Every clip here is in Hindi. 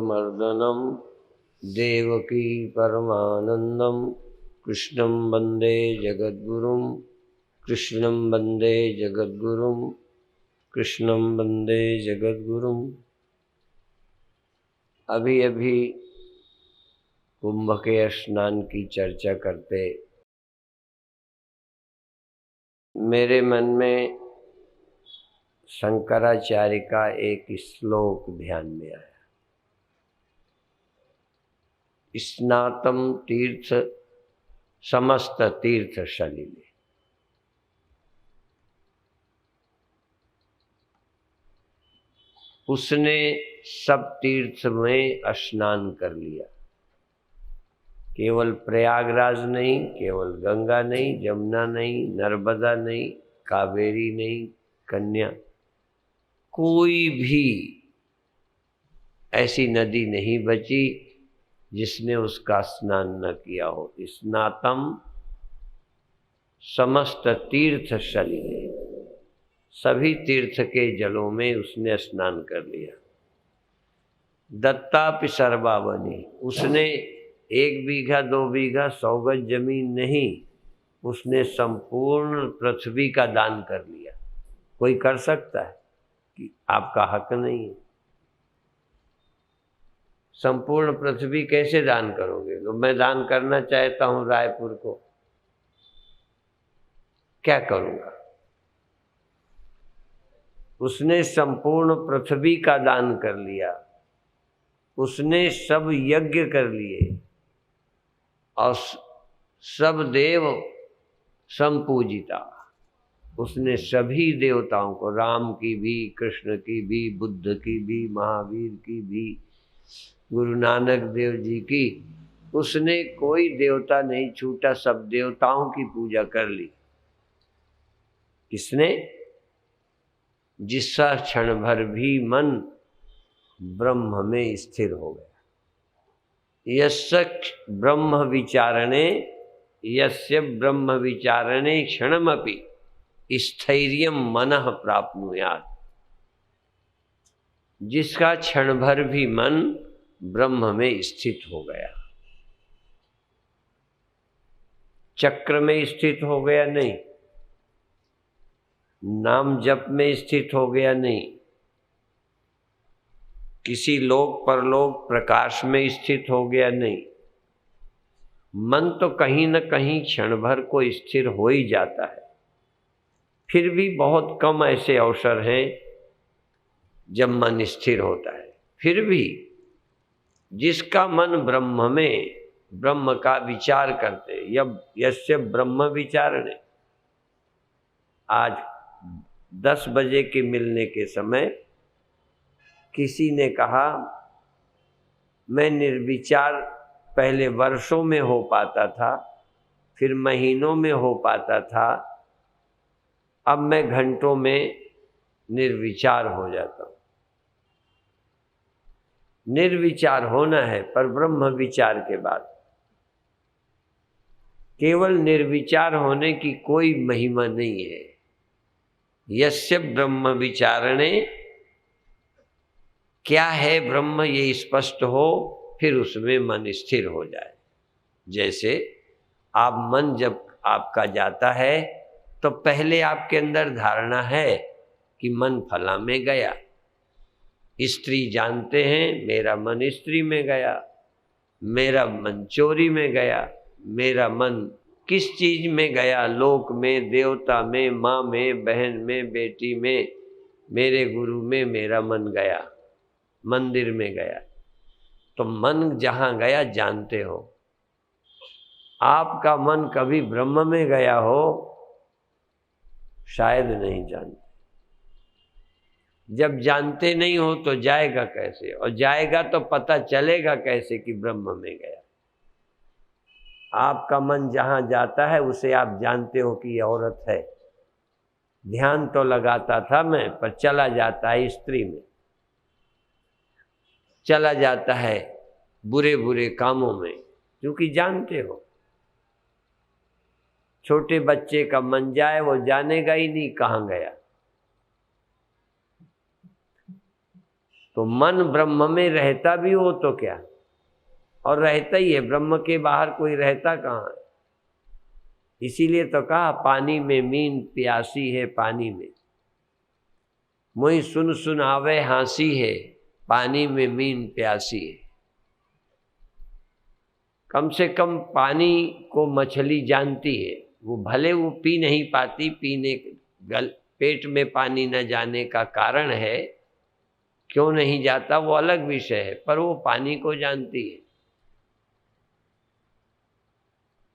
मर्दनम देवकी परमानंदम कृष्णं वंदे जगद्गुरुं कृष्णं वंदे जगद्गुरुं कृष्णं वंदे जगद्गुरुं। अभी अभी कुंभ के स्नान की चर्चा करते मेरे मन में शंकराचार्य का एक श्लोक ध्यान में आया। स्नातम तीर्थ समस्त तीर्थ सलिले। उसने सब तीर्थ में स्नान कर लिया। केवल प्रयागराज नहीं, केवल गंगा नहीं, यमुना नहीं, नर्मदा नहीं, कावेरी नहीं, कन्या, कोई भी ऐसी नदी नहीं बची जिसने उसका स्नान न किया हो। स्नातम समस्त तीर्थ सलिले। सभी तीर्थ के जलों में उसने स्नान कर लिया। दत्तापि सर्वावनी। उसने 1 बीघा 2 बीघा 100 गज जमीन नहीं, उसने संपूर्ण पृथ्वी का दान कर लिया। कोई कर सकता है कि आपका हक नहीं है? संपूर्ण पृथ्वी कैसे दान करोगे? तो मैं दान करना चाहता हूं रायपुर को, क्या करूंगा? उसने संपूर्ण पृथ्वी का दान कर लिया। उसने सब यज्ञ कर लिए और सब देव संपूजिता। उसने सभी देवताओं को, राम की भी, कृष्ण की भी, बुद्ध की भी, महावीर की भी, गुरु नानक देव जी की, उसने कोई देवता नहीं छूटा। सब देवताओं की पूजा कर ली। किसने? जिसका क्षण भर भी मन ब्रह्म में स्थिर हो गया। यस्य ब्रह्म विचारणे क्षणमपि स्थैर्यं मनः प्राप्नुयात्। जिसका क्षण भर भी मन ब्रह्म में स्थित हो गया। चक्र में स्थित हो गया नहीं, नाम जप में स्थित हो गया नहीं, किसी लोक परलोक प्रकाश में स्थित हो गया नहीं। मन तो कहीं न कहीं क्षण भर को स्थिर हो ही जाता है। फिर भी बहुत कम ऐसे अवसर हैं जब मन स्थिर होता है। फिर भी जिसका मन ब्रह्म में, ब्रह्म का विचार करते, यस्य ब्रह्म विचारणे। आज 10 बजे के मिलने के समय किसी ने कहा, मैं निर्विचार पहले वर्षों में हो पाता था, फिर महीनों में हो पाता था, अब मैं घंटों में निर्विचार हो जाता हूं। निर्विचार होना है, पर ब्रह्म विचार के बाद। केवल निर्विचार होने की कोई महिमा नहीं है। यस्य ब्रह्म विचारणे, क्या है ब्रह्म ये स्पष्ट हो, फिर उसमें मन स्थिर हो जाए। जैसे आप मन जब आपका जाता है तो पहले आपके अंदर धारणा है कि मन फला में गया। स्त्री जानते हैं मेरा मन स्त्री में गया, मेरा मन चोरी में गया, मेरा मन किस चीज में गया, लोक में, देवता में, माँ में, बहन में, बेटी में, मेरे गुरु में मेरा मन गया, मंदिर में गया। तो मन जहां गया जानते हो। आपका मन कभी ब्रह्म में गया हो शायद नहीं जानते। जब जानते नहीं हो तो जाएगा कैसे, और जाएगा तो पता चलेगा कैसे कि ब्रह्म में गया। आपका मन जहां जाता है उसे आप जानते हो कि ये औरत है। ध्यान तो लगाता था मैं, पर चला जाता है स्त्री में, चला जाता है बुरे बुरे कामों में, क्योंकि जानते हो। छोटे बच्चे का मन जाए, वो जानेगा ही नहीं कहां गया। तो मन ब्रह्म में रहता भी हो तो क्या, और रहता ही है, ब्रह्म के बाहर कोई रहता कहाँ है। इसीलिए तो कहा पानी में मीन प्यासी है पानी में, मोई सुन सुन आवे हंसी है, पानी में मीन प्यासी है। कम से कम पानी को मछली जानती है, वो भले वो पी नहीं पाती, पेट में पानी न जाने का कारण है, क्यों नहीं जाता वो अलग विषय है, पर वो पानी को जानती है।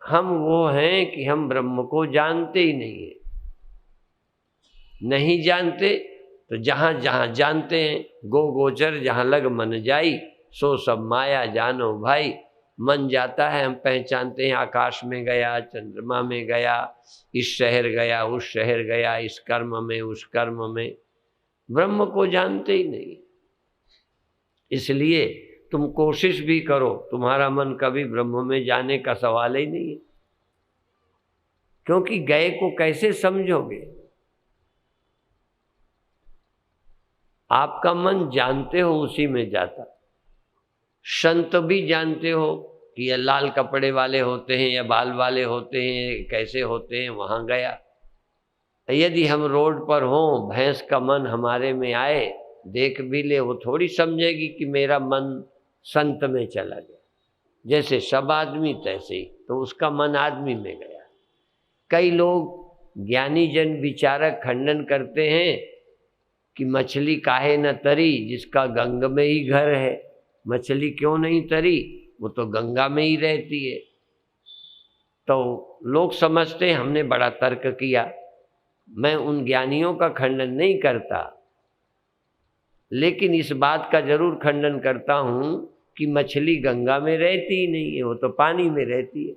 हम वो हैं कि हम ब्रह्म को जानते ही नहीं है। नहीं जानते तो जहाँ जहाँ जानते हैं, गो गोचर जहाँ लग मन जाई, सो सब माया जानो भाई। मन जाता है, हम पहचानते हैं, आकाश में गया, चंद्रमा में गया, इस शहर गया, उस शहर गया, इस कर्म में, उस कर्म में। ब्रह्म को जानते ही नहीं। इसलिए तुम कोशिश भी करो, तुम्हारा मन कभी ब्रह्म में जाने का सवाल ही नहीं है, क्योंकि गए को कैसे समझोगे। आपका मन जानते हो उसी में जाता। संत भी जानते हो कि ये लाल कपड़े वाले होते हैं या बाल वाले होते हैं, कैसे होते हैं, वहां गया। यदि हम रोड पर हों, भैंस का मन हमारे में आए, देख भी ले, वो थोड़ी समझेगी कि मेरा मन संत में चला गया। जैसे सब आदमी तैसे ही, तो उसका मन आदमी में गया। कई लोग ज्ञानी जन विचारक खंडन करते हैं कि मछली काहे न तरी जिसका गंग में ही घर है। मछली क्यों नहीं तरी, वो तो गंगा में ही रहती है। तो लोग समझते हैं हमने बड़ा तर्क किया। मैं उन ज्ञानियों का खंडन नहीं करता, लेकिन इस बात का जरूर खंडन करता हूं कि मछली गंगा में रहती ही नहीं है, वो तो पानी में रहती है।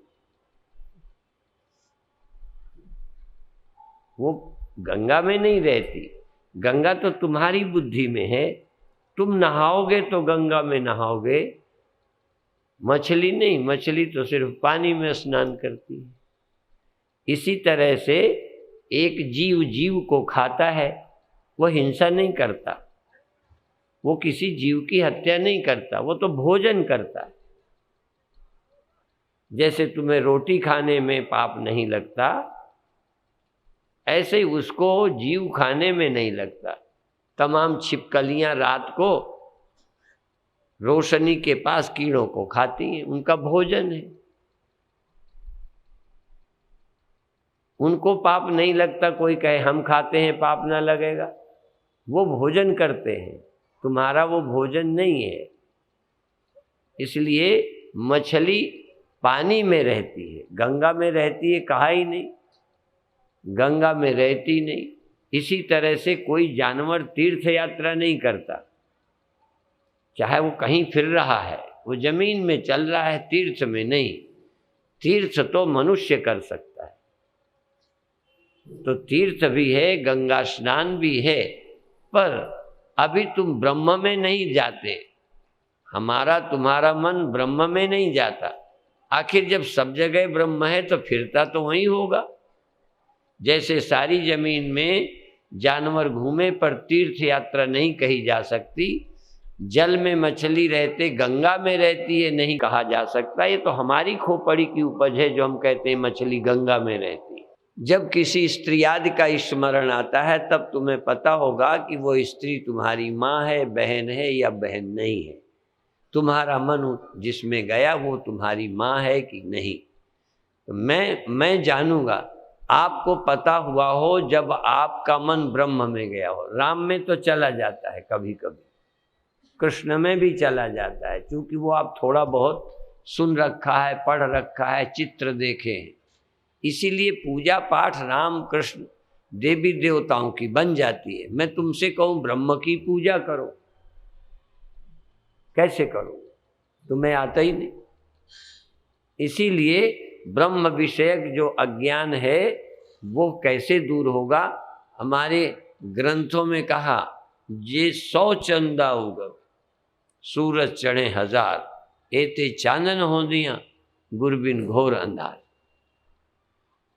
वो गंगा में नहीं रहती। गंगा तो तुम्हारी बुद्धि में है, तुम नहाओगे तो गंगा में नहाओगे, मछली नहीं। मछली तो सिर्फ पानी में स्नान करती है। इसी तरह से एक जीव जीव को खाता है, वो हिंसा नहीं करता, वो किसी जीव की हत्या नहीं करता, वो तो भोजन करता है। जैसे तुम्हें रोटी खाने में पाप नहीं लगता, ऐसे ही उसको जीव खाने में नहीं लगता। तमाम छिपकलियां रात को रोशनी के पास कीड़ों को खाती हैं, उनका भोजन है। उनको पाप नहीं लगता। कोई कहे हम खाते हैं पाप ना लगेगा, वो भोजन करते हैं, तुम्हारा वो भोजन नहीं है। इसलिए मछली पानी में रहती है, गंगा में रहती है कहा ही नहीं, गंगा में रहती नहीं। इसी तरह से कोई जानवर तीर्थ यात्रा नहीं करता, चाहे वो कहीं फिर रहा है, वो जमीन में चल रहा है, तीर्थ में नहीं। तीर्थ तो मनुष्य कर सकता है, तो तीर्थ भी है, गंगा स्नान भी है, पर अभी तुम ब्रह्म में नहीं जाते। हमारा तुम्हारा मन ब्रह्म में नहीं जाता। आखिर जब सब जगह ब्रह्म है तो फिरता तो वहीं होगा। जैसे सारी जमीन में जानवर घूमे पर तीर्थ यात्रा नहीं कही जा सकती, जल में मछली रहते गंगा में रहती है नहीं कहा जा सकता। ये तो हमारी खोपड़ी की उपज है जो हम कहते हैं मछली गंगा में रहती है। जब किसी स्त्री आदि का स्मरण आता है तब तुम्हें पता होगा कि वो स्त्री तुम्हारी माँ है, बहन है या बहन नहीं है। तुम्हारा मन जिसमें गया वो तुम्हारी माँ है कि नहीं। तो मैं जानूंगा, आपको पता हुआ हो जब आपका मन ब्रह्म में गया हो। राम में तो चला जाता है कभी कभी, कृष्ण में भी चला जाता है, क्योंकि वो आप थोड़ा बहुत सुन रखा है, पढ़ रखा है, चित्र देखे हैं, इसीलिए पूजा पाठ राम कृष्ण देवी देवताओं की बन जाती है। मैं तुमसे कहूं ब्रह्म की पूजा करो, कैसे करो, तुम्हें आता ही नहीं। इसीलिए ब्रह्म विषयक जो अज्ञान है वो कैसे दूर होगा। हमारे ग्रंथों में कहा, जे 100 चंदा उगर सूरज चढ़े 1000, एते चानन हो दिया गुरबिन घोर अंधार।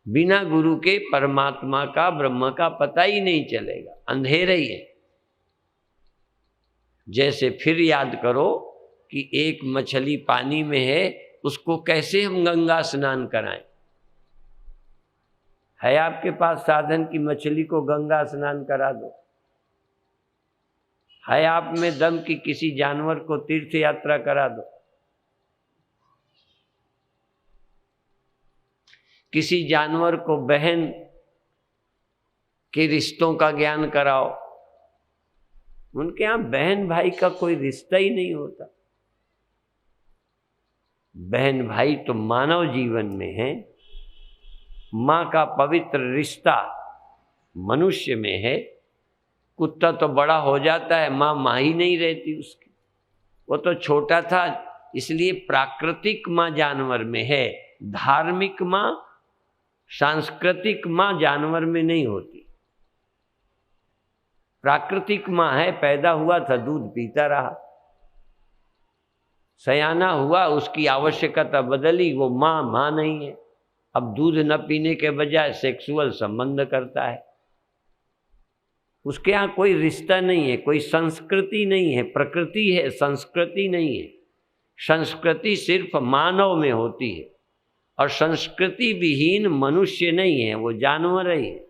बिना गुरु के परमात्मा का, ब्रह्म का पता ही नहीं चलेगा, अंधेरा ही है। जैसे फिर याद करो कि एक मछली पानी में है, उसको कैसे हम गंगा स्नान कराएं? है आपके पास साधन कि मछली को गंगा स्नान करा दो? है आप में दम कि किसी जानवर को तीर्थ यात्रा करा दो? किसी जानवर को बहन के रिश्तों का ज्ञान कराओ? उनके यहां बहन भाई का कोई रिश्ता ही नहीं होता। बहन भाई तो मानव जीवन में है। मां का पवित्र रिश्ता मनुष्य में है। कुत्ता तो बड़ा हो जाता है, मां ही नहीं रहती उसकी। वो तो छोटा था, इसलिए प्राकृतिक मां जानवर में है, धार्मिक मां, सांस्कृतिक मां जानवर में नहीं होती। प्राकृतिक मां है, पैदा हुआ था दूध पीता रहा, सयाना हुआ, उसकी आवश्यकता बदली, वो मां नहीं है। अब दूध न पीने के बजाय सेक्सुअल संबंध करता है। उसके यहाँ कोई रिश्ता नहीं है, कोई संस्कृति नहीं है। प्रकृति है, संस्कृति नहीं है। संस्कृति सिर्फ मानव में होती है, और संस्कृति विहीन मनुष्य नहीं है, वो जानवर ही है।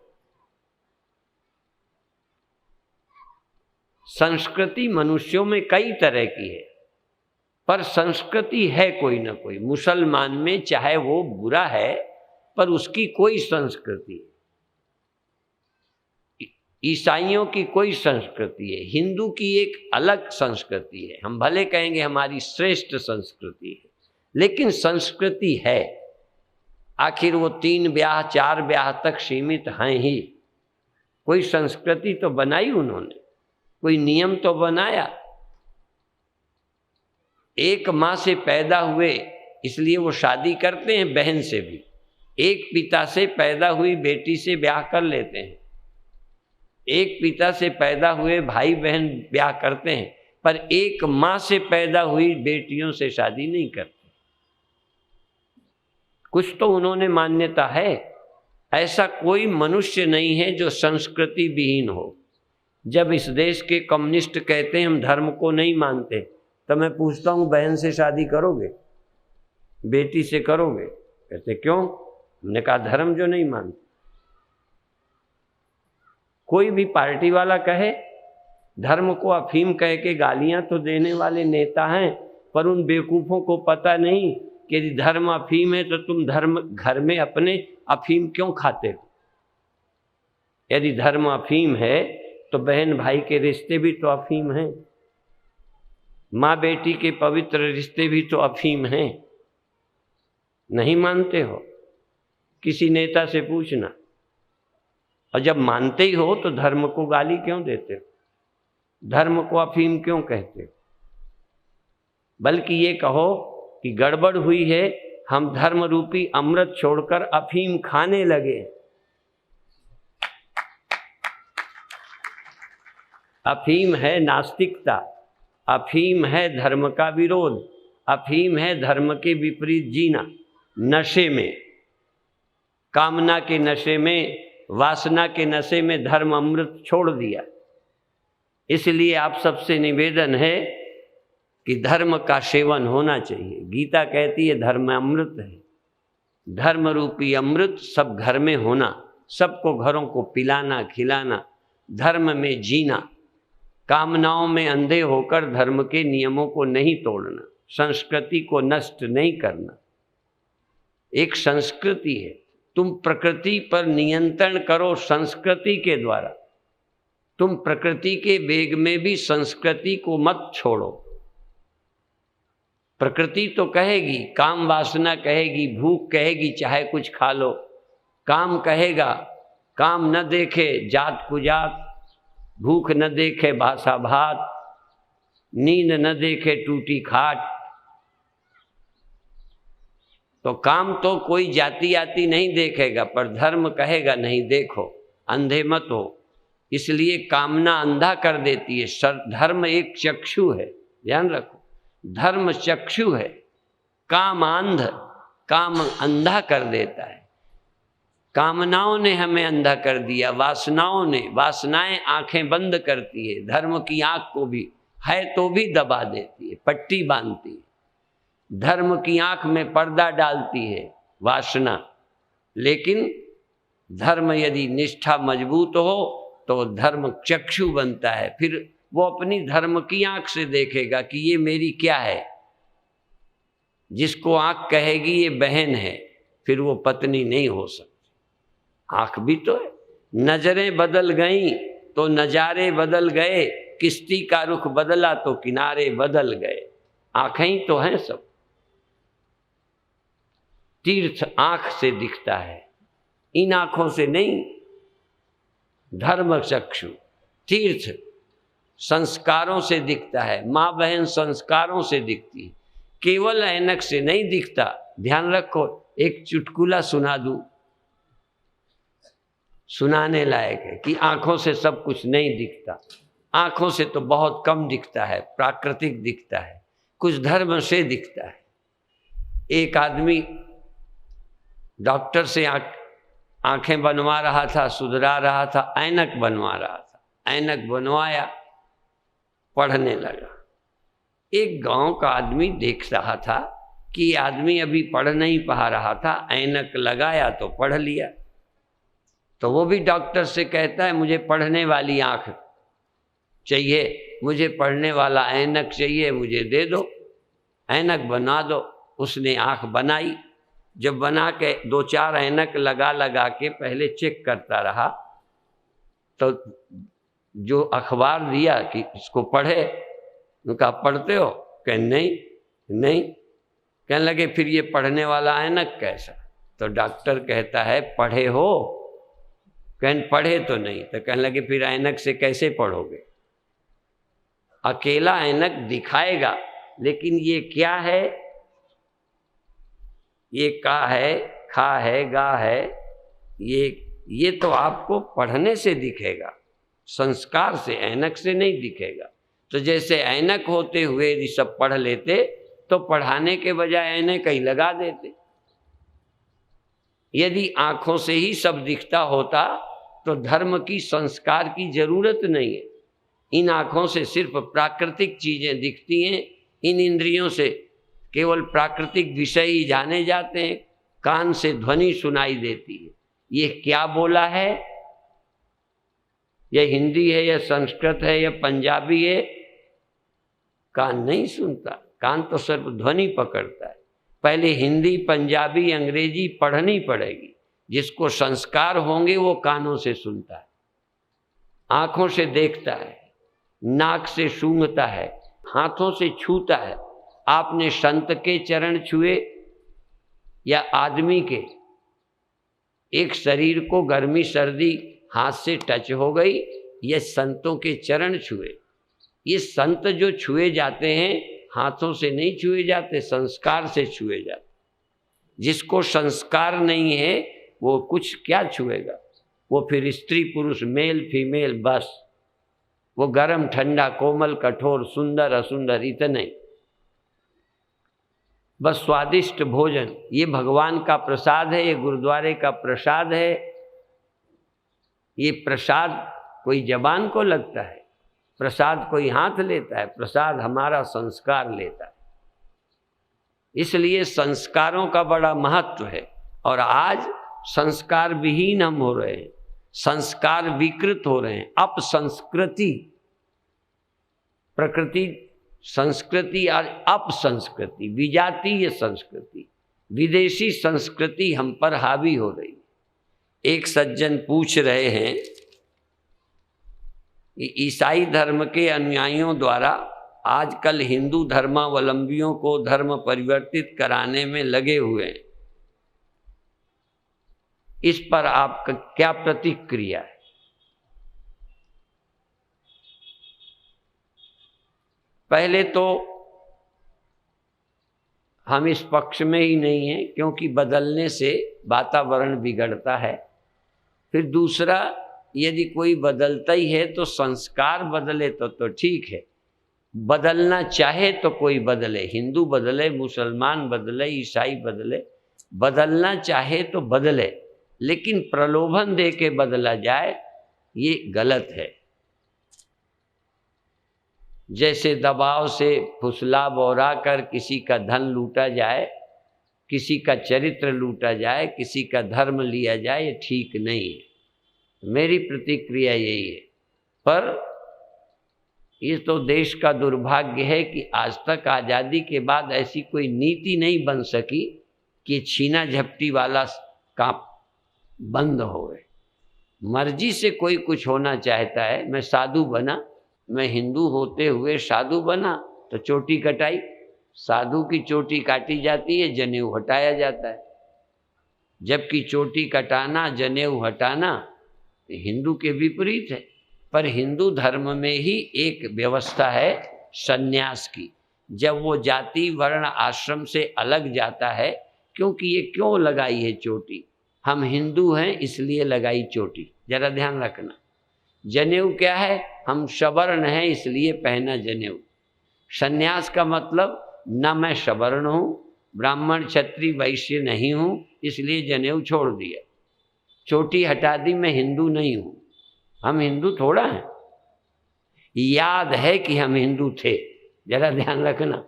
संस्कृति मनुष्यों में कई तरह की है, पर संस्कृति है कोई ना कोई। मुसलमान में चाहे वो बुरा है, पर उसकी कोई संस्कृति है। ईसाइयों की कोई संस्कृति है, हिंदू की एक अलग संस्कृति है। हम भले कहेंगे हमारी श्रेष्ठ संस्कृति है, लेकिन संस्कृति है। आखिर वो 3 ब्याह 4 ब्याह तक सीमित हैं ही। कोई संस्कृति तो बनाई उन्होंने, कोई नियम तो बनाया। एक माँ से पैदा हुए इसलिए वो शादी करते हैं बहन से भी। एक पिता से पैदा हुई बेटी से ब्याह कर लेते हैं। एक पिता से पैदा हुए भाई बहन ब्याह करते हैं, पर एक माँ से पैदा हुई बेटियों से शादी नहीं करते। कुछ तो उन्होंने मान्यता है। ऐसा कोई मनुष्य नहीं है जो संस्कृति विहीन हो। जब इस देश के कम्युनिस्ट कहते हैं हम धर्म को नहीं मानते, तो मैं पूछता हूँ बहन से शादी करोगे, बेटी से करोगे? कहते क्यों? हमने कहा धर्म जो नहीं मानते। कोई भी पार्टी वाला कहे, धर्म को अफीम कह के गालियां तो देने वाले नेता हैं, पर उन बेवकूफ़ों को पता नहीं कि यदि धर्म अफीम है तो तुम धर्म घर में अपने अफीम क्यों खाते हो? यदि धर्म अफीम है तो बहन भाई के रिश्ते भी तो अफीम हैं, माँ बेटी के पवित्र रिश्ते भी तो अफीम हैं। नहीं मानते हो? किसी नेता से पूछना। और जब मानते ही हो तो धर्म को गाली क्यों देते हो? धर्म को अफीम क्यों कहते हो? बल्कि ये कहो कि गड़बड़ हुई है, हम धर्म रूपी अमृत छोड़कर अफीम खाने लगे। अफीम है नास्तिकता, अफीम है धर्म का विरोध, अफीम है धर्म के विपरीत जीना। नशे में, कामना के नशे में, वासना के नशे में धर्म अमृत छोड़ दिया। इसलिए आप सबसे निवेदन है कि धर्म का सेवन होना चाहिए। गीता कहती है धर्म अमृत है। धर्म रूपी अमृत सब घर में होना, सबको घरों को पिलाना खिलाना, धर्म में जीना, कामनाओं में अंधे होकर धर्म के नियमों को नहीं तोड़ना, संस्कृति को नष्ट नहीं करना। एक संस्कृति है, तुम प्रकृति पर नियंत्रण करो संस्कृति के द्वारा। तुम प्रकृति के वेग में भी संस्कृति को मत छोड़ो। प्रकृति तो कहेगी, काम वासना कहेगी, भूख कहेगी चाहे कुछ खा लो, काम कहेगा, काम न देखे जात कुजात, भूख न देखे भाषा भात, नींद न देखे टूटी खाट। तो काम तो कोई जाति आती नहीं देखेगा, पर धर्म कहेगा नहीं देखो, अंधे मत हो। इसलिए कामना अंधा कर देती है। धर्म एक चक्षु है, ध्यान रखो, धर्म चक्षु है, काम अंध, काम अंधा कर देता है। कामनाओं ने हमें अंधा कर दिया, वासनाओं ने, वासनाएं आंखें बंद करती है, धर्म की आंख को भी है तो भी दबा देती है, पट्टी बांधती है। धर्म की आंख में पर्दा डालती है वासना, लेकिन धर्म यदि निष्ठा मजबूत हो तो धर्म चक्षु बनता है। फिर वो अपनी धर्म की आंख से देखेगा कि ये मेरी क्या है। जिसको आंख कहेगी ये बहन है, फिर वो पत्नी नहीं हो सकती। आंख भी तो है। नजरें बदल गईं तो नजारे बदल गए, किश्ती का रुख बदला तो किनारे बदल गए। आंखें ही तो हैं सब। तीर्थ आंख से दिखता है, इन आंखों से नहीं। धर्म चक्षु तीर्थ संस्कारों से दिखता है। माँ बहन संस्कारों से दिखती है, केवल ऐनक से नहीं दिखता। ध्यान रखो, एक चुटकुला सुना दूं, सुनाने लायक है कि आंखों से सब कुछ नहीं दिखता। आंखों से तो बहुत कम दिखता है, प्राकृतिक दिखता है, कुछ धर्म से दिखता है। एक आदमी डॉक्टर से आंखें बनवा रहा था, सुधरा रहा था, ऐनक बनवा रहा था। ऐनक बनवाया, पढ़ने लगा। एक गांव का आदमी देख रहा था कि आदमी अभी पढ़ नहीं पा रहा था, ऐनक लगाया तो पढ़ लिया। तो वो भी डॉक्टर से कहता है मुझे पढ़ने वाली आंख चाहिए, मुझे पढ़ने वाला ऐनक चाहिए, मुझे दे दो, ऐनक बना दो। उसने आंख बनाई। जब बना के 2-4 ऐनक लगा के पहले चेक करता रहा, तो जो अखबार दिया कि इसको पढ़े, उनका पढ़ते हो? कह नहीं। कहने लगे फिर ये पढ़ने वाला ऐनक कैसा? तो डॉक्टर कहता है पढ़े हो? कहने पढ़े तो नहीं। तो कहने लगे फिर ऐनक से कैसे पढ़ोगे? अकेला ऐनक दिखाएगा, लेकिन ये क्या है, ये का है, खा है, गा है, ये तो आपको पढ़ने से दिखेगा, संस्कार से, ऐनक से नहीं दिखेगा। तो जैसे ऐनक होते हुए यदि सब पढ़ लेते तो पढ़ाने के बजाय ऐनक ही लगा देते। यदि आंखों से ही सब दिखता होता तो धर्म की, संस्कार की जरूरत नहीं है। इन आंखों से सिर्फ प्राकृतिक चीजें दिखती हैं। इन इंद्रियों से केवल प्राकृतिक विषय ही जाने जाते हैं। कान से ध्वनि सुनाई देती है, ये क्या बोला है, यह हिंदी है या संस्कृत है या पंजाबी है, कान नहीं सुनता। कान तो सिर्फ ध्वनि पकड़ता है। पहले हिंदी, पंजाबी, अंग्रेजी पढ़नी पड़ेगी। जिसको संस्कार होंगे वो कानों से सुनता है, आंखों से देखता है, नाक से सूंघता है, हाथों से छूता है। आपने संत के चरण छुए या आदमी के, एक शरीर को गर्मी सर्दी हाथ से टच हो गई, ये संतों के चरण छुए। ये संत जो छुए जाते हैं हाथों से नहीं छुए जाते, संस्कार से छुए जाते। जिसको संस्कार नहीं है वो कुछ क्या छुएगा? वो फिर स्त्री पुरुष, मेल फीमेल, बस वो गरम ठंडा, कोमल कठोर, सुंदर असुंदर, इतने। बस स्वादिष्ट भोजन, ये भगवान का प्रसाद है, ये गुरुद्वारे का प्रसाद है। ये प्रसाद कोई जबान को लगता है, प्रसाद कोई हाथ लेता है, प्रसाद हमारा संस्कार लेता है। इसलिए संस्कारों का बड़ा महत्व है। और आज संस्कार विहीन हम हो रहे हैं, संस्कार विकृत हो रहे हैं। अपसंस्कृति, प्रकृति संस्कृति और अपसंस्कृति, विजातीय संस्कृति, विदेशी संस्कृति हम पर हावी हो रही। एक सज्जन पूछ रहे हैं कि ईसाई धर्म के अनुयायियों द्वारा आजकल हिंदू धर्मावलंबियों को धर्म परिवर्तित कराने में लगे हुए हैं, इस पर आपका क्या प्रतिक्रिया है? पहले तो हम इस पक्ष में ही नहीं हैं, क्योंकि बदलने से वातावरण बिगड़ता है। फिर दूसरा, यदि कोई बदलता ही है तो संस्कार बदले तो ठीक है। बदलना चाहे तो कोई बदले, हिंदू बदले, मुसलमान बदले, ईसाई बदले, बदलना चाहे तो बदले, लेकिन प्रलोभन दे के बदला जाए ये गलत है। जैसे दबाव से फुसला बौरा कर किसी का धन लूटा जाए, किसी का चरित्र लूटा जाए, किसी का धर्म लिया जाए, ये ठीक नहीं है। मेरी प्रतिक्रिया यही है। पर ये तो देश का दुर्भाग्य है कि आज तक आज़ादी के बाद ऐसी कोई नीति नहीं बन सकी कि छीना झपटी वाला काम बंद होए। मर्जी से कोई कुछ होना चाहता है। मैं साधु बना, मैं हिंदू होते हुए साधु बना तो चोटी कटाई, साधु की चोटी काटी जाती है, जनेऊ हटाया जाता है। जबकि चोटी कटाना, जनेऊ हटाना हिंदू के विपरीत है। पर हिंदू धर्म में ही एक व्यवस्था है सन्यास की। जब वो जाति वर्ण आश्रम से अलग जाता है, क्योंकि ये क्यों लगाई है चोटी? हम हिंदू हैं इसलिए लगाई चोटी, जरा ध्यान रखना। जनेऊ क्या है? हम सवर्ण हैं इसलिए पहना जनेऊ। सन्यास का मतलब न मैं सवर्ण हूँ, ब्राह्मण क्षत्रिय वैश्य नहीं हूँ, इसलिए जनेऊ छोड़ दिया, चोटी हटा दी, मैं हिंदू नहीं हूँ। हम हिंदू थोड़ा हैं। याद है कि हम हिंदू थे, जरा ध्यान रखना।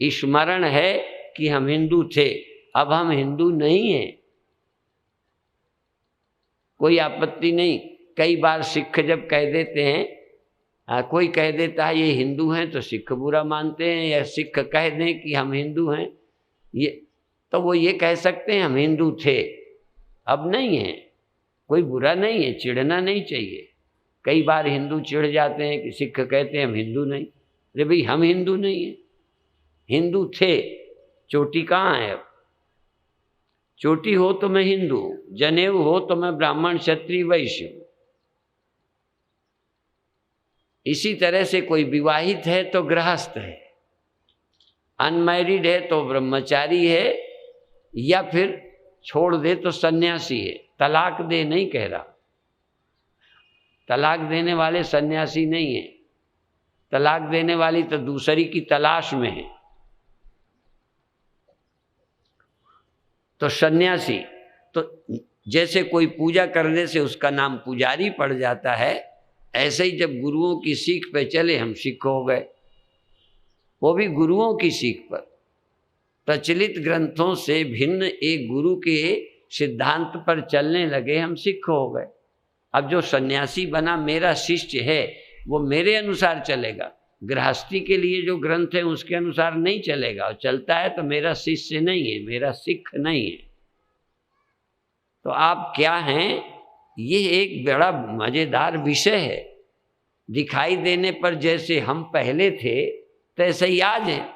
स्मरण है कि हम हिंदू थे, अब हम हिंदू नहीं हैं। कोई आपत्ति नहीं। कई बार सिख जब कह देते हैं, कोई कह देता है ये हिंदू हैं तो सिख बुरा मानते हैं, या सिख कह दें कि हम हिंदू हैं, ये तो वो ये कह सकते हैं हम हिंदू थे, अब नहीं हैं। कोई बुरा नहीं है, चिढ़ना नहीं चाहिए। कई बार हिंदू चिढ़ जाते हैं कि सिख कहते हैं हम हिंदू नहीं। अरे भाई, हम हिंदू नहीं हैं, हिंदू थे। चोटी कहाँ है अब? चोटी हो तो मैं हिंदू हूँ, जनेऊ हो तो मैं ब्राह्मण क्षत्रिय वैश्य हूँ। इसी तरह से कोई विवाहित है तो गृहस्थ है, अनमैरिड है तो ब्रह्मचारी है, या फिर छोड़ दे तो सन्यासी है। तलाक दे नहीं कह रहा, तलाक देने वाले सन्यासी नहीं है। तलाक देने वाली तो दूसरी की तलाश में है। तो सन्यासी तो जैसे कोई पूजा करने से उसका नाम पुजारी पड़ जाता है, ऐसे ही जब गुरुओं की सीख पे चले हम सिख हो गए, वो भी गुरुओं की सीख पर। प्रचलित ग्रंथों से भिन्न एक गुरु के सिद्धांत पर चलने लगे, हम सिख हो गए। अब जो सन्यासी बना मेरा शिष्य है, वो मेरे अनुसार चलेगा। गृहस्थी के लिए जो ग्रंथ है उसके अनुसार नहीं चलेगा, और चलता है तो मेरा शिष्य नहीं है, मेरा सिख नहीं है। तो आप क्या हैं, ये एक बड़ा मजेदार विषय है। दिखाई देने पर जैसे हम पहले थे तैसे ही आज हैं।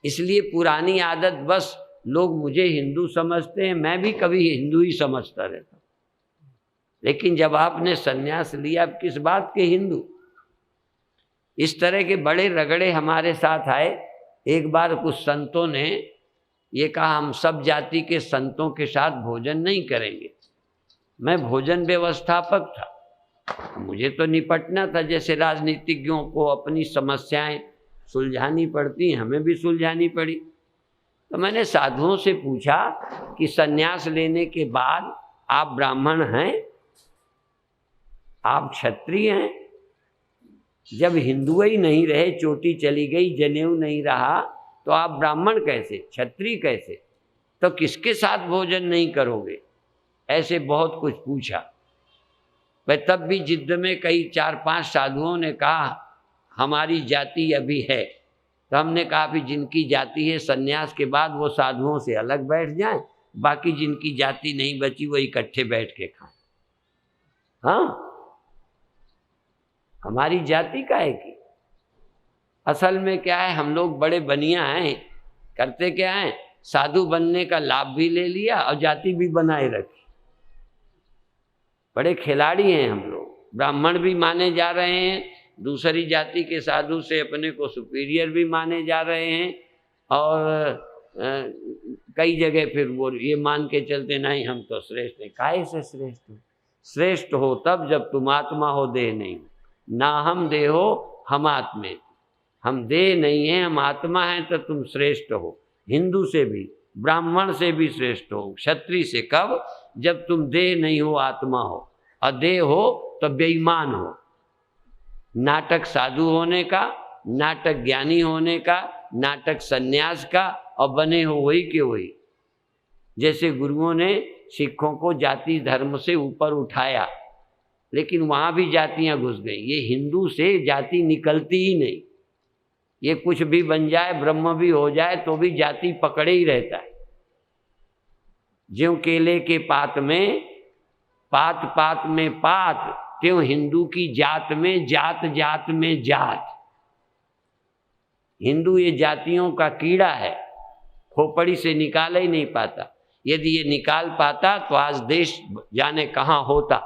इसलिए पुरानी आदत, बस लोग मुझे हिंदू समझते हैं, मैं भी कभी हिंदू ही समझता रहता। लेकिन जब आपने सन्यास लिया, अब किस बात के हिंदू? इस तरह के बड़े रगड़े हमारे साथ आए। एक बार कुछ संतों ने ये कहा हम सब जाति के संतों के साथ भोजन नहीं करेंगे। मैं भोजन व्यवस्थापक था, मुझे तो निपटना था। जैसे राजनीतिज्ञों को अपनी समस्याएं सुलझानी पड़ती, हमें भी सुलझानी पड़ी। तो मैंने साधुओं से पूछा कि सन्यास लेने के बाद आप ब्राह्मण हैं, आप क्षत्रिय हैं? जब हिंदू ही नहीं रहे, चोटी चली गई, जनेऊ नहीं रहा, तो आप ब्राह्मण कैसे, क्षत्रिय कैसे? तो किसके साथ भोजन नहीं करोगे? ऐसे बहुत कुछ पूछा। वह तब भी जिद्द में कई 4-5 साधुओं ने कहा हमारी जाति अभी है। तो हमने कहा भी जिनकी जाति है सन्यास के बाद वो साधुओं से अलग बैठ जाएं, बाकी जिनकी जाति नहीं बची वो इकट्ठे बैठ के खाएं। हाँ, हमारी जाति का है कि असल में क्या है, हम लोग बड़े बनिया हैं। करते क्या है, साधु बनने का लाभ भी ले लिया और जाति भी बनाए रखी। बड़े खिलाड़ी हैं हम लोग। ब्राह्मण भी माने जा रहे हैं, दूसरी जाति के साधु से अपने को सुपीरियर भी माने जा रहे हैं, और कई जगह फिर वो ये मान के चलते नहीं हम तो श्रेष्ठ हैं। काहे से श्रेष्ठ हो? श्रेष्ठ हो तब जब तुम आत्मा हो, देह नहीं। ना हम देह हो, हम आत्मे। हम देह नहीं हैं, हम आत्मा हैं, तो तुम श्रेष्ठ हो। हिंदू से भी, ब्राह्मण से भी श्रेष्ठ हो। क्षत्रिय से कब? जब तुम देह नहीं हो, आत्मा हो। अदेह हो तो बेईमान हो। नाटक साधु होने का, नाटक ज्ञानी होने का, नाटक सन्यास का, और बने हो वही के वही। जैसे गुरुओं ने सिखों को जाति धर्म से ऊपर उठाया, लेकिन वहाँ भी जातियाँ घुस गई। ये हिंदू से जाति निकलती ही नहीं। ये कुछ भी बन जाए, ब्रह्म भी हो जाए, तो भी जाति पकड़े ही रहता है। ज्यों केले के पात में पात पात में पात, त्यों हिंदू की जात में जात जात में जात। हिंदू ये जातियों का कीड़ा है, खोपड़ी से निकाल ही नहीं पाता। यदि ये निकाल पाता तो आज देश जाने कहाँ होता।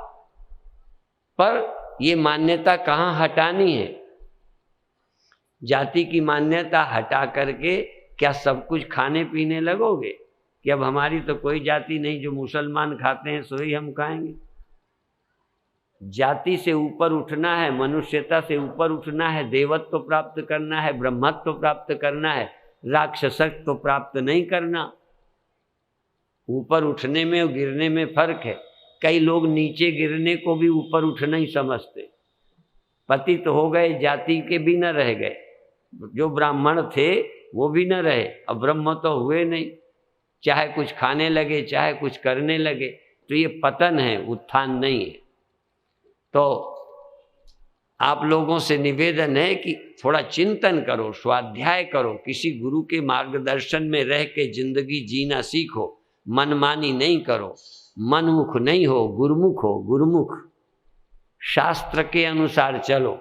पर ये मान्यता कहाँ हटानी है? जाति की मान्यता हटा करके क्या सब कुछ खाने पीने लगोगे कि अब हमारी तो कोई जाति नहीं, जो मुसलमान खाते हैं सो ही हम खाएंगे? जाति से ऊपर उठना है, मनुष्यता से ऊपर उठना है, देवत्व प्राप्त करना है, ब्रह्मत्व प्राप्त करना है, राक्षसत्व प्राप्त नहीं करना। ऊपर उठने में और गिरने में फर्क है। कई लोग नीचे गिरने को भी ऊपर उठना ही समझते। पतित तो हो गए, जाति के भी न रह गए, जो ब्राह्मण थे वो भी न रहे, अब ब्रह्म तो हुए नहीं। चाहे कुछ खाने लगे, चाहे कुछ करने लगे, तो ये पतन है, उत्थान नहीं है। तो आप लोगों से निवेदन है कि थोड़ा चिंतन करो, स्वाध्याय करो, किसी गुरु के मार्गदर्शन में रह के जिंदगी जीना सीखो। मनमानी नहीं करो, मनमुख नहीं हो, गुरुमुख हो। गुरुमुख शास्त्र के अनुसार चलो,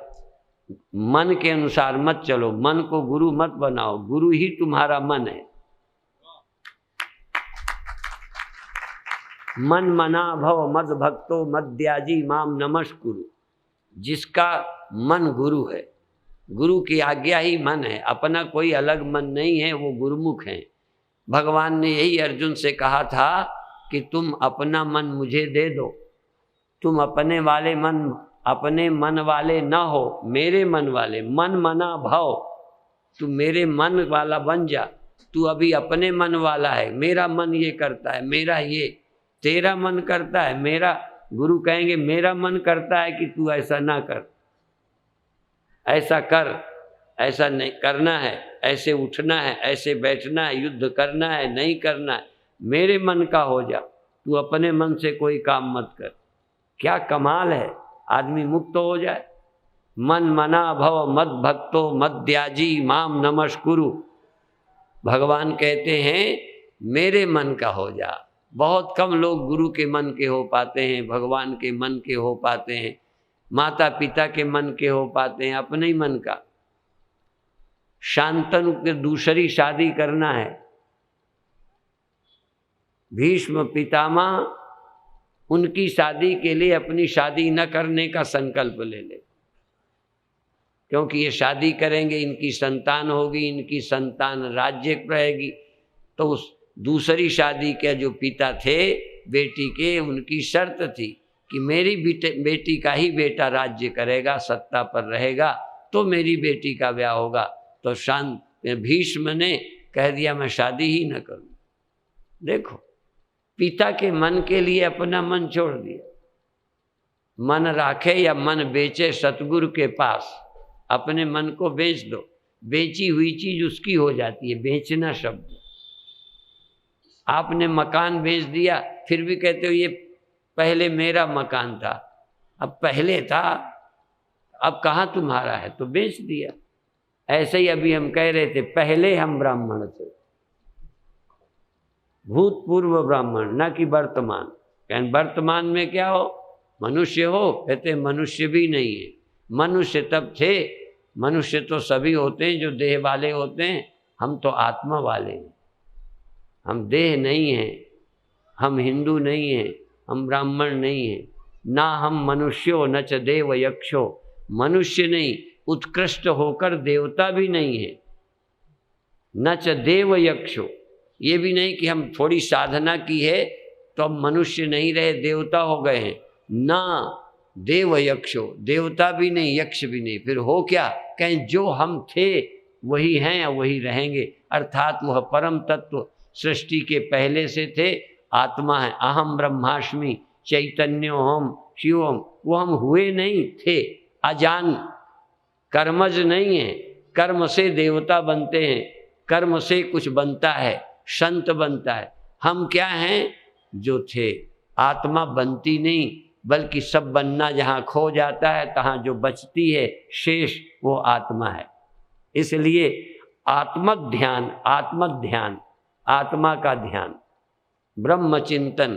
मन के अनुसार मत चलो। मन को गुरु मत बनाओ, गुरु ही तुम्हारा मन है। मन मना भव मद भक्तो मद्याजी माम नमस्कुरु। जिसका मन गुरु है, गुरु की आज्ञा ही मन है, अपना कोई अलग मन नहीं है, वो गुरुमुख है। भगवान ने यही अर्जुन से कहा था कि तुम अपना मन मुझे दे दो, तुम अपने मन वाले न हो, मेरे मन वाले। मन मना भव, तू मेरे मन वाला बन जा। तू अभी अपने मन वाला है, मेरा मन ये करता है, मेरा ये, तेरा मन करता है, मेरा। गुरु कहेंगे मेरा मन करता है कि तू ऐसा ना कर, ऐसा कर, ऐसा नहीं करना है, ऐसे उठना है, ऐसे बैठना है, युद्ध करना है, नहीं करना है, मेरे मन का हो जा। तू अपने मन से कोई काम मत कर। क्या कमाल है, आदमी मुक्त हो जाए। मन मना भव मद भक्तो मद्याजी माम नमस्कुरु। भगवान कहते हैं मेरे मन का हो जा। बहुत कम लोग गुरु के मन के हो पाते हैं, भगवान के मन के हो पाते हैं, माता पिता के मन के हो पाते हैं, अपने ही मन का। शांतनु के दूसरी शादी करना है। भीष्म पितामह उनकी शादी के लिए अपनी शादी न करने का संकल्प ले ले, क्योंकि ये शादी करेंगे, इनकी संतान होगी, इनकी संतान राज्य रहेगी। तो उस दूसरी शादी के जो पिता थे बेटी के, उनकी शर्त थी कि मेरी बेटी का ही बेटा राज्य करेगा, सत्ता पर रहेगा, तो मेरी बेटी का ब्याह होगा। तो भीष्म ने कह दिया मैं शादी ही न करूं। देखो, पिता के मन के लिए अपना मन छोड़ दिया। मन राखे या मन बेचे सतगुरु के पास, अपने मन को बेच दो। बेची हुई चीज उसकी हो जाती है, बेचना शब्द। आपने मकान बेच दिया, फिर भी कहते हो ये पहले मेरा मकान था, अब पहले था, अब कहाँ तुम्हारा है, तो बेच दिया। ऐसे ही अभी हम कह रहे थे पहले हम ब्राह्मण थे, भूतपूर्व ब्राह्मण, न कि वर्तमान। कहन वर्तमान में क्या हो, मनुष्य हो, कहते मनुष्य भी नहीं है। मनुष्य तब थे, मनुष्य तो सभी होते हैं जो देह वाले होते हैं, हम तो आत्मा वाले हैं। हम देह नहीं हैं, हम हिंदू नहीं हैं, हम ब्राह्मण नहीं हैं, ना हम मनुष्यो न च देव यक्षो। मनुष्य नहीं, उत्कृष्ट होकर देवता भी नहीं है। न च देव यक्षो, ये भी नहीं कि हम थोड़ी साधना की है तो अब मनुष्य नहीं रहे, देवता हो गए हैं। ना देव यक्षो, देवता भी नहीं, यक्ष भी नहीं, फिर हो क्या? कहें जो हम थे वही हैं या वही रहेंगे। अर्थात वह परम तत्व सृष्टि के पहले से थे, आत्मा है। अहम ब्रह्मास्मि चैतन्योहम शिवम, वो हम हुए नहीं थे, अजान कर्मज नहीं है, कर्म से देवता बनते हैं, कर्म से कुछ बनता है, संत बनता है। हम क्या हैं? जो थे। आत्मा बनती नहीं, बल्कि सब बनना जहाँ खो जाता है तहाँ जो बचती है शेष, वो आत्मा है। इसलिए आत्मक ध्यान, आत्मा का ध्यान, ब्रह्म चिंतन,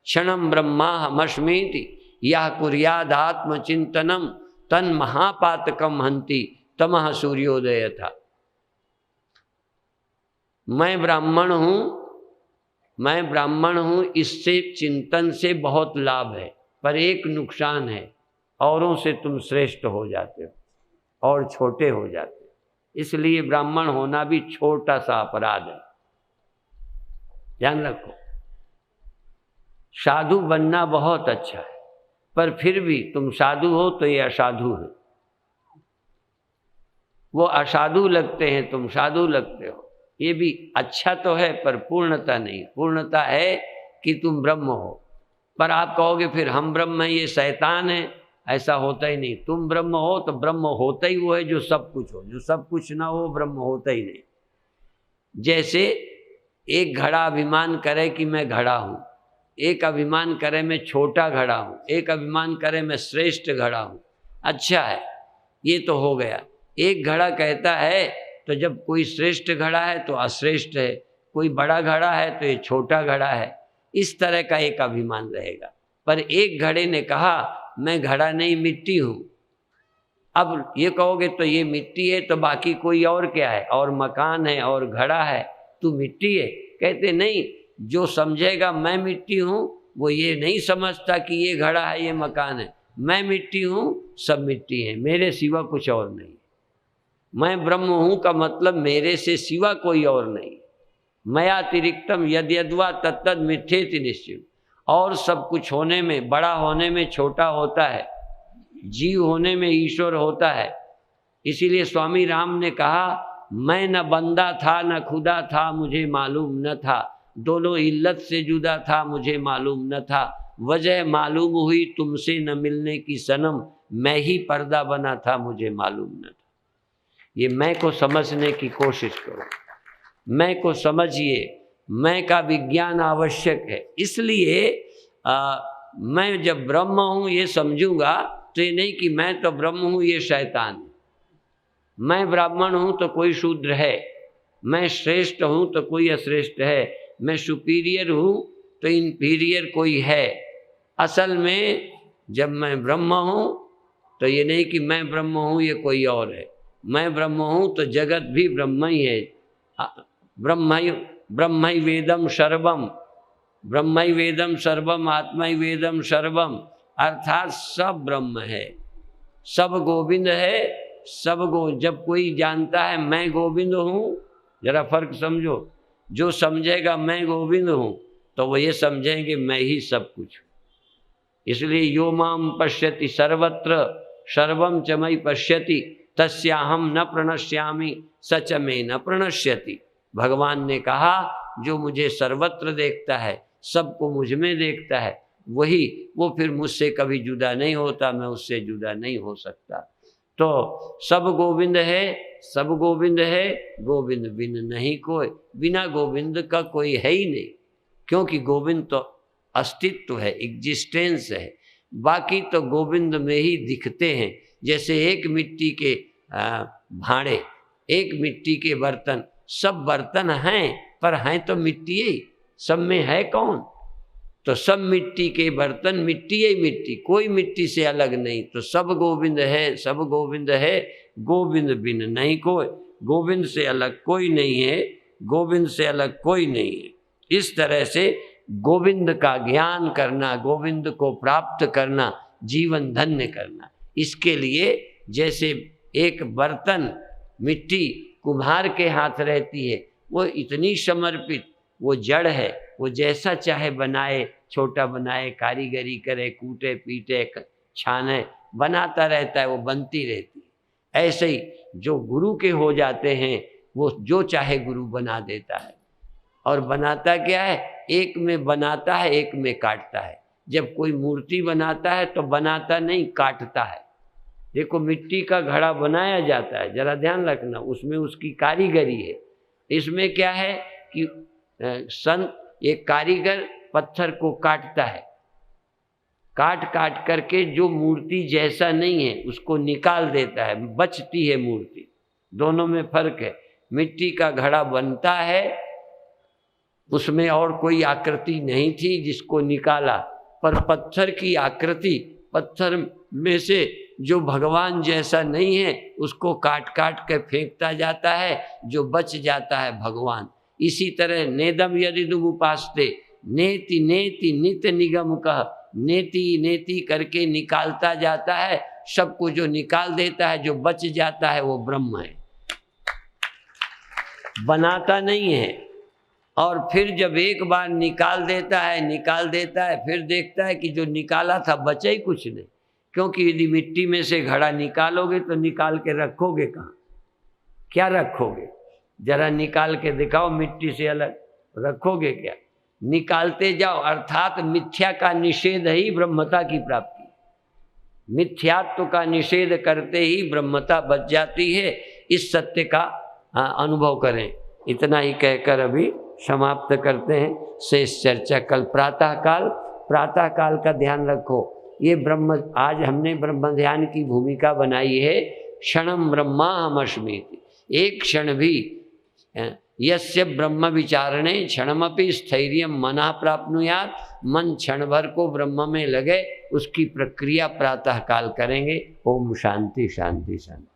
क्षणम ब्रह्माहमस्मीति यह कुर्याद आत्मचिंतनम तन महापातकम हंति तमः सूर्योदय था। मैं ब्राह्मण हूँ, इससे चिंतन से बहुत लाभ है, पर एक नुकसान है, औरों से तुम श्रेष्ठ हो जाते हो और छोटे हो जाते हो। इसलिए ब्राह्मण होना भी छोटा सा अपराध है, ध्यान रखो। साधु बनना बहुत अच्छा है, पर फिर भी तुम साधु हो तो ये असाधु है। वो असाधु लगते हैं, तुम साधु लगते हो। ये भी अच्छा तो है, पर पूर्णता नहीं। पूर्णता है कि तुम ब्रह्म हो। पर आप कहोगे फिर हम ब्रह्म हैं, ये शैतान है। ऐसा होता ही नहीं। तुम ब्रह्म हो तो ब्रह्म होता ही वो है जो सब कुछ हो। जो सब कुछ ना हो ब्रह्म होता ही नहीं। जैसे एक घड़ा अभिमान करे कि मैं घड़ा हूँ, एक अभिमान करे मैं छोटा घड़ा हूँ, एक अभिमान करे मैं श्रेष्ठ घड़ा हूँ। अच्छा है, ये तो हो गया। एक घड़ा कहता है तो जब कोई श्रेष्ठ घड़ा है तो अश्रेष्ठ है, कोई बड़ा घड़ा है तो ये छोटा घड़ा है। इस तरह का एक अभिमान रहेगा। पर एक घड़े ने कहा मैं घड़ा नहीं, मिट्टी हूँ। अब ये कहोगे तो ये मिट्टी है तो बाकी कोई और क्या है? और मकान है और घड़ा है, तू मिट्टी है। कहते नहीं, जो समझेगा मैं मिट्टी हूँ वो ये नहीं समझता कि ये घड़ा है, ये मकान है। मैं मिट्टी हूँ, सब मिट्टी है, मेरे सिवा कुछ और नहीं। मैं ब्रह्म हूँ का मतलब मेरे से सिवा कोई और नहीं। मया अतिरिक्तम यद यद्वा तत्तद मिथ्येति निश्चित। और सब कुछ होने में, बड़ा होने में छोटा होता है, जीव होने में ईश्वर होता है। इसीलिए स्वामी राम ने कहा मैं न बंदा था न खुदा था, मुझे मालूम न था। दोनों इल्लत से जुदा था, मुझे मालूम न था। वजह मालूम हुई तुमसे न मिलने की सनम, मैं ही पर्दा बना था, मुझे मालूम न था। ये मैं को समझने की कोशिश करो। मैं को समझिए। मैं का विज्ञान आवश्यक है। इसलिए मैं जब ब्रह्म हूँ ये समझूंगा तो ये नहीं कि मैं तो ब्रह्म हूँ ये शैतान है। मैं ब्राह्मण हूँ तो कोई शूद्र है, मैं श्रेष्ठ हूँ तो कोई अश्रेष्ठ है, मैं सुपीरियर हूँ तो इन्फीरियर कोई है। असल में जब मैं ब्रह्म हूँ तो ये नहीं कि मैं ब्रह्म हूँ ये कोई और है। मैं ब्रह्म हूँ तो जगत भी ब्रह्म ही है। ब्रह्म ही वेदम सर्वम, ब्रह्म ही वेदम सर्वम, आत्मा ही वेदम सर्वम। अर्थात सब ब्रह्म है, सब गोविंद है। जब कोई जानता है मैं गोविंद हूँ, जरा फर्क समझो। जो समझेगा मैं गोविंद हूँ तो वो ये समझेंगे मैं ही सब कुछ। इसलिए यो माम पश्यति सर्वत्र सर्वम च मयि पश्यति तस्याहम न प्रणश्यामि सच में न प्रणश्यति। भगवान ने कहा जो मुझे सर्वत्र देखता है, सबको मुझ में देखता है, वही वो फिर मुझसे कभी जुदा नहीं होता, मैं उससे जुदा नहीं हो सकता। तो सब गोविंद है, सब गोविंद है, गोविंद बिन नहीं कोई। बिना गोविंद का कोई है ही नहीं, क्योंकि गोविंद तो अस्तित्व है, एग्जिस्टेंस है। बाकी तो गोविंद में ही दिखते हैं। जैसे एक मिट्टी के भांडे, एक मिट्टी के बर्तन, सब बर्तन हैं पर हैं तो मिट्टी ही। सब में है कौन? तो सब मिट्टी के बर्तन, मिट्टी ही मिट्टी, कोई मिट्टी से अलग नहीं। तो सब गोविंद है, सब गोविंद है, गोविंद बिन नहीं कोई। गोविंद से अलग कोई नहीं है, गोविंद से अलग कोई नहीं है। इस तरह से गोविंद का ज्ञान करना, गोविंद को प्राप्त करना, जीवन धन्य करना। इसके लिए जैसे एक बर्तन, मिट्टी कुम्हार के हाथ रहती है, वो इतनी समर्पित, वो जड़ है, वो जैसा चाहे बनाए, छोटा बनाए, कारीगरी करे, कूटे पीटे छाने, बनाता रहता है, वो बनती रहती है। ऐसे ही जो गुरु के हो जाते हैं वो जो चाहे गुरु बना देता है। और बनाता क्या है? एक में बनाता है, एक में काटता है। जब कोई मूर्ति बनाता है तो बनाता नहीं, काटता है। देखो मिट्टी का घड़ा बनाया जाता है, जरा ध्यान रखना, उसमें उसकी कारीगरी है। इसमें क्या है कि एक कारीगर पत्थर को काटता है, काट काट करके जो मूर्ति जैसा नहीं है उसको निकाल देता है, बचती है मूर्ति। दोनों में फर्क है। मिट्टी का घड़ा बनता है, उसमें और कोई आकृति नहीं थी जिसको निकाला, पर पत्थर की आकृति, पत्थर में से जो भगवान जैसा नहीं है उसको काट काट के फेंकता जाता है, जो बच जाता है भगवान। इसी तरह नेदम यदिदुम उपास्ते नेति नेति नित्य निगम कह, नेति नेति करके निकालता जाता है, सबको जो निकाल देता है, जो बच जाता है वो ब्रह्म है, बनाता नहीं है। और फिर जब एक बार निकाल देता है, फिर देखता है कि जो निकाला था बचा ही कुछ नहीं। क्योंकि यदि मिट्टी में से घड़ा निकालोगे तो निकाल के रखोगे कहाँ, क्या रखोगे? जरा निकाल के दिखाओ, मिट्टी से अलग रखोगे क्या? निकालते जाओ, अर्थात मिथ्या का निषेध ही ब्रह्मता की प्राप्ति। मिथ्यात्व का निषेध करते ही ब्रह्मता बच जाती है। इस सत्य का अनुभव करें। इतना ही कहकर अभी समाप्त करते हैं शेष चर्चा। कल प्रातः काल का ध्यान रखो। ये ब्रह्म, आज हमने ब्रह्म ध्यान की भूमिका बनाई है। क्षणम ब्रह्माहमस्मीति, एक क्षण भी यस्य ब्रह्म विचारणे क्षणमपि स्थैर्यं मनः प्राप्नुयात्, मन क्षण भर को ब्रह्म में लगे, उसकी प्रक्रिया प्रातः काल करेंगे। ओम शांति शांति शांति।